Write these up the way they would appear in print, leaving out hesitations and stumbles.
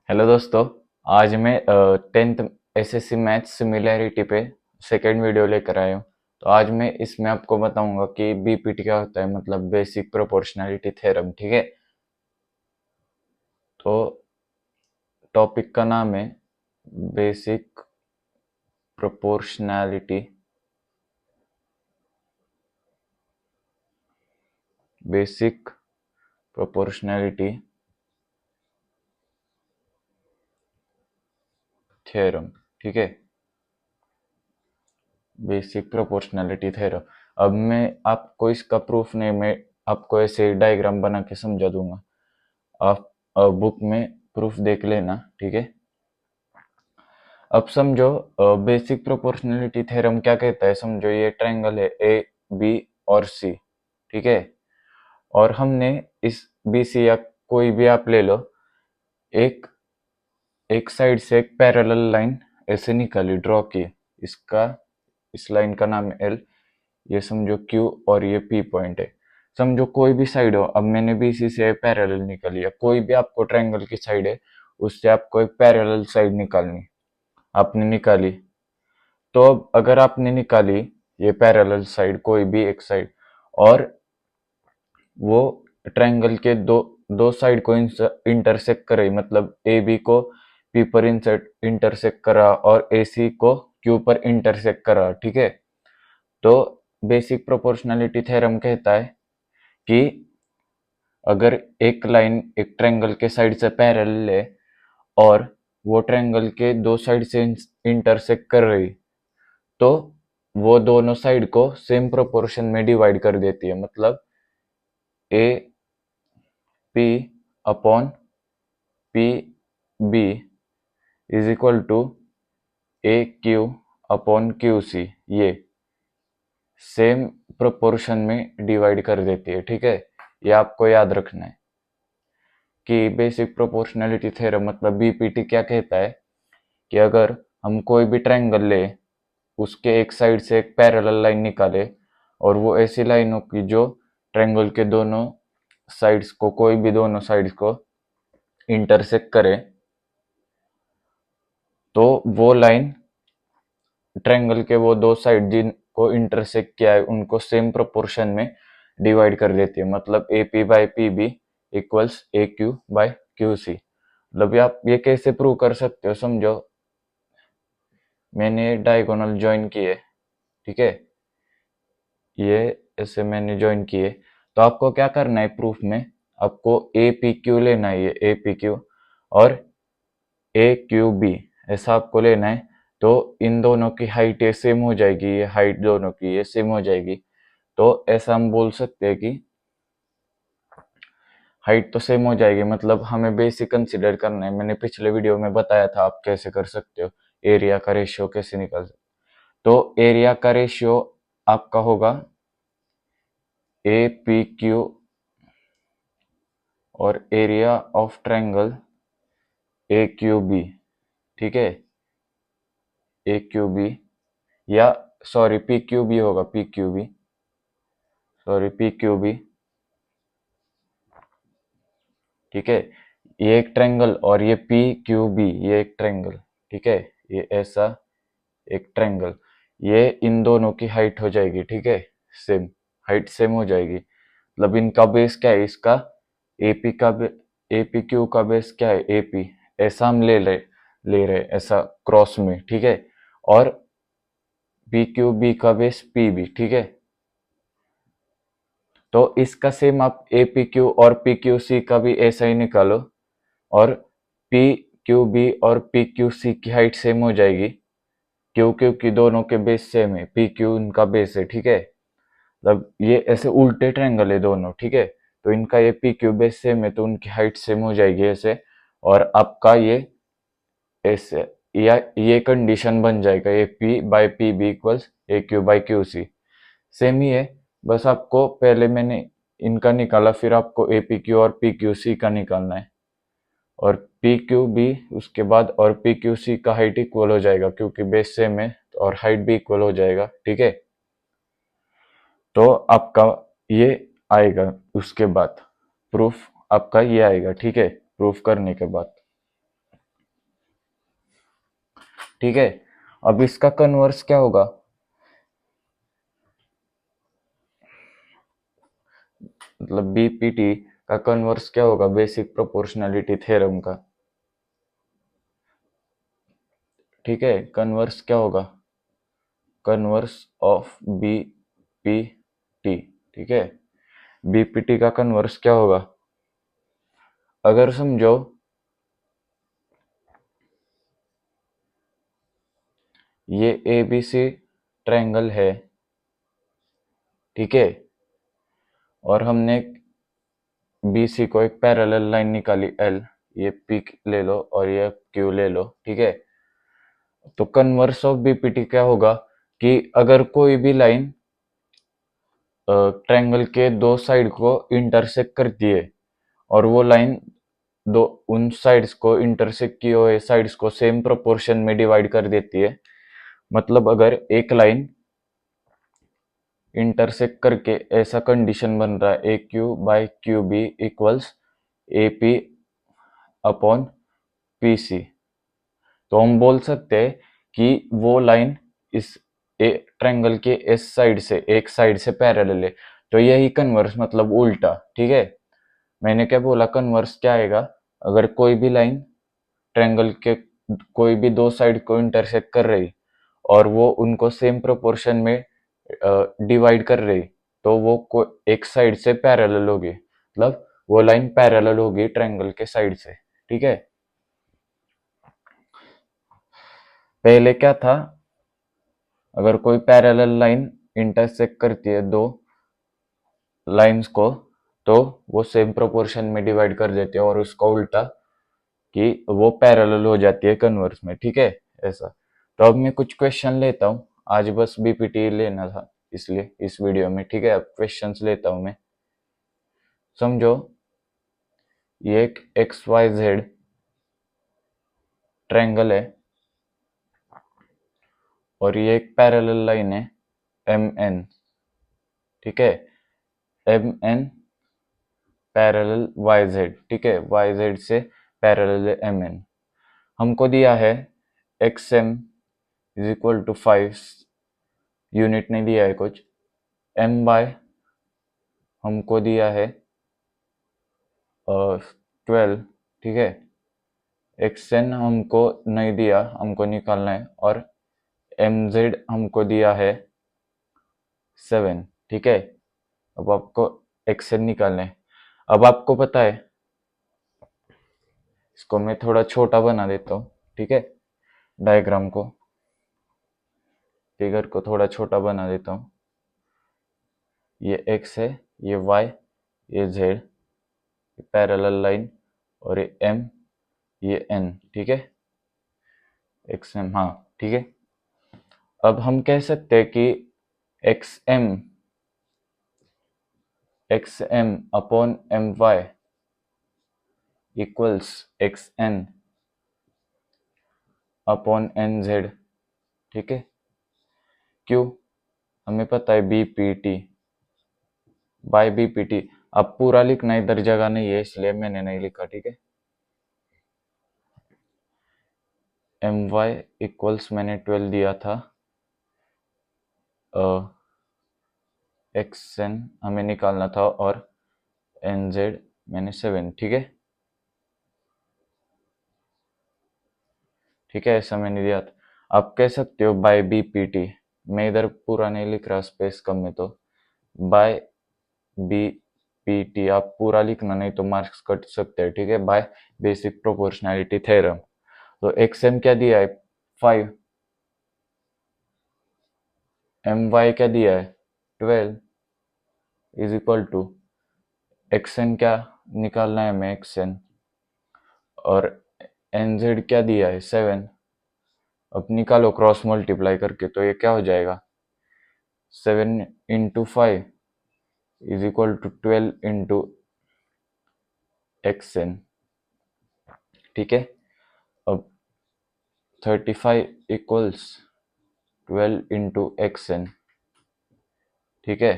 Hello दोस्तों। आज मैं 10th एसएससी मैथ्स सिमिलैरिटी पे सेकेंड वीडियो लेकर आया हूँ। तो आज मैं इसमें आपको बताऊंगा कि बीपीटी क्या होता है, मतलब बेसिक प्रोपोर्शनैलिटी थ्योरम। ठीक है, तो टॉपिक का नाम है basic proportionality basic proportionality theorem. ठीक है, बेसिक प्रोपोर्शनैलिटी थ्योरम। अब मैं आपको इसका प्रूफ नहीं, मैं आपको ऐसे डायग्राम बना के समझा दूंगा। आप बुक में प्रूफ देख लेना। ठीक है, अब समझो बेसिक प्रोपोर्शनैलिटी थ्योरम क्या कहता है। समझो ये ट्रायंगल है ए बी और सी। ठीक है, और हमने इस बी सी या कोई भी आप ले लो, एक एक साइड से एक पैरेलल लाइन ऐसे निकाली, ड्रॉ की। इसका इस लाइन का नाम है एल, ये समझो क्यू और ये पी पॉइंट है। समझो कोई भी साइड हो, अब मैंने बीसी से पैरेलल निकाली है, कोई भी आपको ट्रायंगल की साइड है उससे आपको एक पैरेलल साइड निकालनी। आपने निकाली, तो अब अगर आपने निकाली ये पैरेलल साइड, कोई भी एक साइड, और वो ट्रायंगल के दो दो साइड को इंटरसेक्ट करे, मतलब ए बी को पी पर इंटरसेक्ट करा और ए सी को क्यू पर इंटरसेक्ट करा। ठीक है, तो बेसिक प्रोपोर्शनैलिटी थ्योरम कहता है कि अगर एक लाइन एक ट्रायंगल के साइड से पैरेलल है और वो ट्रायंगल के दो साइड से इंटरसेक्ट कर रही, तो वो दोनों साइड को सेम प्रोपोर्शन में डिवाइड कर देती है। मतलब A P upon P B is equal to A Q upon Q C, ये सेम प्रोपोर्शन में डिवाइड कर देती है। ठीक है, ये आपको याद रखना है कि बेसिक प्रोपोर्शनैलिटी थ्योरम मतलब बीपीटी क्या कहता है कि अगर हम कोई भी ट्रायंगल ले, उसके एक साइड से एक पैरेलल लाइन निकाले, और वो ऐसी लाइन हो कि जो ट्रायंगल के दोनों साइड्स को, कोई भी दोनों साइड्स को इंटरसेक्ट करे, तो वो लाइन ट्रायंगल के वो दो साइड जिनको इंटरसेक्ट किया है उनको सेम प्रोपोर्शन में डिवाइड कर देती है। मतलब A P by P B equals A Q by Q C. मतलब आप ये कैसे प्रूव कर सकते हो। समझो मैंने डायगोनल ज्वाइन किए, ठीक है, ये ऐसे मैंने ज्वाइन किए, तो आपको क्या करना है प्रूफ में, आपको ए पी क्यू लेना है, ये ए पी क्यू और ए क्यू बी ऐसा आपको लेना है। तो इन दोनों की हाइट ये सेम हो जाएगी, ये हाइट दोनों की ये सेम हो जाएगी। तो ऐसा हम बोल सकते हैं कि हाइट तो सेम हो जाएगी, मतलब हमें बेसिक कंसिडर करना है। मैंने पिछले वीडियो में बताया था आप कैसे कर सकते हो, एरिया का रेशियो कैसे निकाल सकते हो। तो एरिया का रेशियो आपका होगा ए पी क्यू और area of triangle A Q B. ठीक है, ए क्यू बी, या सॉरी पी क्यू बी होगा, P Q B, sorry P Q B. ठीक है, ये एक ट्रायंगल और ये पी क्यू बी, ये एक ट्रायंगल। ठीक है, ये ऐसा एक ट्रायंगल, ये इन दोनों की हाइट हो जाएगी। ठीक है, सेम हाइट सेम हो जाएगी। मतलब इनका बेस क्या है, इसका एपी का एपी क्यू का बेस क्या है, एपी, ऐसा हम ले रहे ऐसा क्रॉस में। ठीक है, और पी क्यू बी का बेस पी बी। ठीक है, तो इसका सेम आप ए पी क्यू और पी क्यू सी का भी ऐसा ही निकालो, और पी क्यू बी और पी क्यू सी की हाइट सेम हो जाएगी। क्यू क्यू की दोनों के बेस सेम है, पी क्यू इनका बेस है। ठीक है, मतलब ये ऐसे उल्टे ट्रायंगल है दोनों। ठीक है, तो इनका ये पी क्यू बेस सेम है तो उनकी हाइट सेम हो जाएगी ऐसे। और आपका ये ऐसे, या ये कंडीशन बन जाएगा A P by P B equals A Q by Q C. Same ही है, बस आपको पहले मैंने इनका निकाला, फिर आपको ए पी क्यू और पी क्यू सी का निकालना है, और पी क्यू बी उसके बाद, और पी क्यू सी का हाइट इक्वल हो जाएगा क्योंकि बेस सेम है, और हाइट भी इक्वल हो जाएगा। ठीक है, तो आपका ये आएगा, उसके बाद प्रूफ आपका ये आएगा। ठीक है, प्रूफ करने के बाद ठीक है। अब इसका कन्वर्स क्या होगा, मतलब बीपीटी का कन्वर्स क्या होगा बेसिक प्रोपोर्शनैलिटी थ्योरम का। ठीक है, कन्वर्स क्या होगा, कन्वर्स ऑफ बीपीटी। ठीक है, बीपीटी का कन्वर्स क्या होगा, अगर समझो ये एबीसी ट्रायंगल है, ठीक है, और हमने बीसी को एक पैरेलल लाइन निकाली एल, ये पी ले लो और ये क्यू ले लो, ठीक है। तो कन्वर्स ऑफ बीपीटी क्या होगा कि अगर कोई भी लाइन ट्रायंगल के दो साइड को इंटरसेक्ट करती है और वो लाइन दो उन साइड्स को इंटरसेक्ट किए हुए साइड्स को सेम प्रोपोर्शन में डिवाइड कर देती है, मतलब अगर एक लाइन इंटरसेक्ट करके ऐसा कंडीशन बन रहा है A Q by Q B equals A P upon P C, तो हम बोल सकते हैं कि वो लाइन इस ट्रायंगल के इस साइड से एक साइड से पैरेलल है। तो यही कन्वर्स मतलब उल्टा, ठीक है। मैंने क्या बोला, कन्वर्स क्या आएगा, अगर कोई भी लाइन ट्रायंगल के कोई भी दो साइड को इंटरसेक्ट कर रही और वो उनको सेम प्रोपोर्शन में डिवाइड कर रही, तो वो एक साइड से पैरेलल होगी, मतलब वो लाइन पैरेलल होगी ट्रायंगल के साइड से, ठीक है। पहले क्या था, अगर कोई पैरेलल लाइन इंटरसेक्ट करती है दो लाइंस को, तो वो सेम प्रोपोर्शन में डिवाइड कर देती है, और उसका उल्टा कि वो पैरेलल हो जाती है कन्वर्स में, ठीक है, ऐसा। तो अब मैं कुछ क्वेश्चन लेता हूँ, आज बस बीपीटी लेना था इसलिए इस वीडियो में, ठीक है। अब क्वेश्चंस लेता हूँ मैं। समझो ये एक एक्स वाई जेड ट्रायंगल है और ये एक पैरेलल लाइन है एम एन, ठीक है, M N parallel Y Z, ठीक है, वाई जेड से पैरेलल है एम एन। हमको दिया है X M is equal to 5, unit नहीं दिया है कुछ, एम बाय हमको दिया है 12, ठीक है, एक्स एन हमको नहीं दिया, हमको निकालना है, और एम जेड हमको दिया है 7, ठीक है। अब आपको एक्स एन निकालना है। अब आपको पता है, इसको मैं थोड़ा छोटा बना देता हूँ, ठीक है, डायग्राम को, फिगर को थोड़ा छोटा बना देता हूँ। ये एक्स है, ये वाई, ये जेड, पैरेलल लाइन, और ये एम, ये एन, ठीक है, एक्स एम, हाँ, ठीक है। अब हम कह सकते हैं कि X M upon M Y equals X N upon N Z, ठीक है। क्यों, हमें पता है बीपीटी बाय बीपीटी। अब पूरा लिखना इधर जगह नहीं है इसलिए मैंने नहीं लिखा, ठीक है। एम वाई इक्वल्स मैंने 12 दिया था, एक्स एन हमें निकालना था, और एन जेड मैंने 7, ठीक है, ठीक है, ऐसा मैंने दिया था। आप कह सकते हो बाय बीपीटी, मैं इधर पूरा नहीं लिख रहा, स्पेस कम में, तो बाय बीपीटी आप पूरा लिखना, नहीं तो मार्क्स कट सकते हैं, ठीक है, बाय बेसिक प्रोपोर्शनैलिटी थ्योरम। तो एक्स एम क्या दिया है 5, एम वाई क्या दिया है 12 is equal to X N क्या निकालना है हमें, एक्स एन, और एन जेड क्या दिया है 7। अब निकालो क्रॉस मल्टीप्लाई करके, तो ये क्या हो जाएगा, 7 × 5 is equal to 12 × X N, ठीक है। अब 35 इक्वल्स 12 × एक्स एन, ठीक है।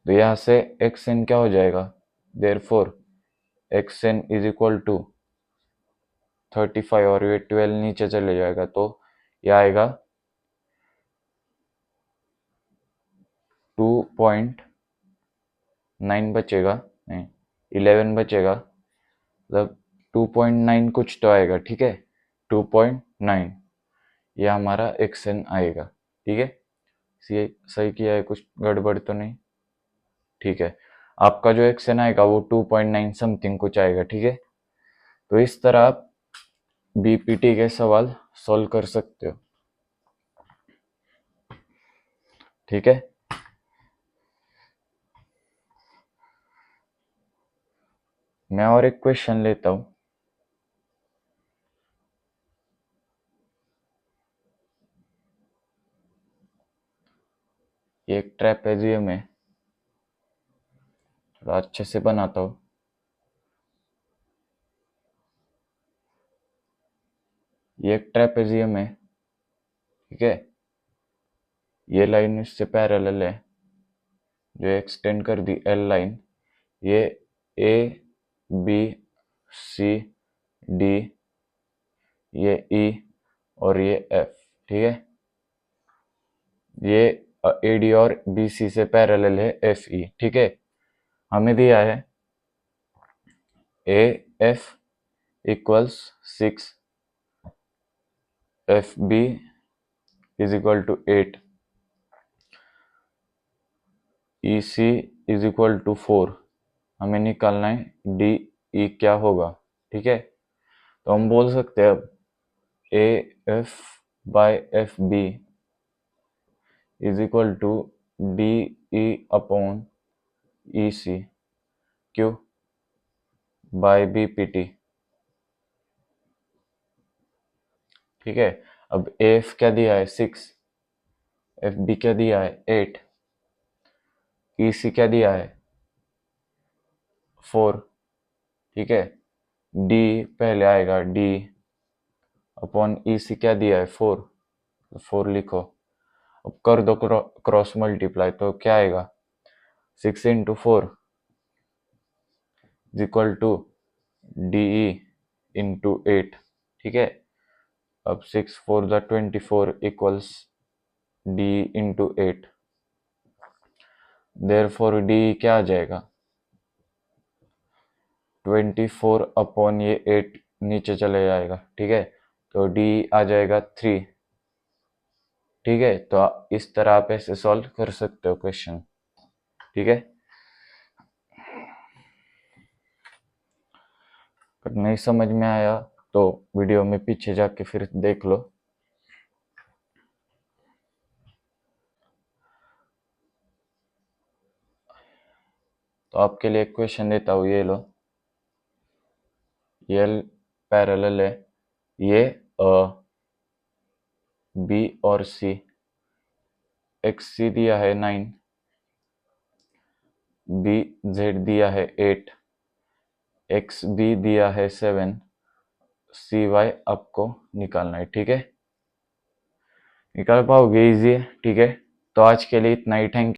तो यहाँ से एक्स एन क्या हो जाएगा, therefore X N is equal to 35 और ये 12 नीचे चले जाएगा तो ये आएगा 2.9 बचेगा, नहीं 11 बचेगा, मतलब 2.9 कुछ तो आएगा, ठीक है 2.9 ये हमारा एक्शन आएगा, ठीक है। सही किया है, कुछ गड़बड़ तो नहीं, ठीक है। आपका जो एक्शन आएगा वो 2.9 समथिंग कुछ आएगा, ठीक है। तो इस तरह आप बीपीटी के सवाल सॉल्व कर सकते हो, ठीक है। मैं और एक क्वेश्चन लेता हूं। ये एक ट्रेपेजियम है, थोड़ा अच्छे से बनाता हूं। ये एक ट्रेपेजियम है, ठीक है। ये लाइन इससे पैरेलल है, जो एक्सटेंड कर दी एल लाइन। ये ए बी सी डी, ये ई और ये एफ, ठीक है। ये ए डी और बी सी से पैरेलल है एफ ई, ठीक है। हमें दिया है A F equals 6, F B is equal to 8, E C is equal to 4। हमें निकालना है डी ई क्या होगा, ठीक है। तो हम बोल सकते हैं अब A F by F B is equal to D E upon E C Q by B P T, ठीक है। अब एफ क्या दिया है 6, एफ बी क्या दिया है 8, ई सी क्या दिया है 4, ठीक है। डी पहले आएगा, डी अपॉन ई सी क्या दिया है 4, 4 लिखो। अब कर दो क्रॉस मल्टीप्लाई, तो क्या आएगा 6 into 4 is equal to D E into 8, ठीक है। अब 6 4 ज़ा 24 equals D into 8, therefore D क्या आ जाएगा 24 अपॉन ये 8 नीचे चले जाएगा, ठीक है। तो डी आ जाएगा 3, ठीक है। तो इस तरह आप ऐसे सॉल्व कर सकते हो क्वेश्चन, ठीक है। अगर नहीं समझ में आया तो वीडियो में पीछे जाके फिर देख लो। तो आपके लिए एक क्वेश्चन देता हूँ, ये लो। ये पैरेलल है, ये बी और सी, एक्स सी दिया है 9, बी जेड दिया है 8, एक्स बी दिया है 7, सी वाई आपको निकालना है, ठीक है। निकाल पाओगे, इजी है, ठीक है। तो आज के लिए इतना ही, थैंक यू।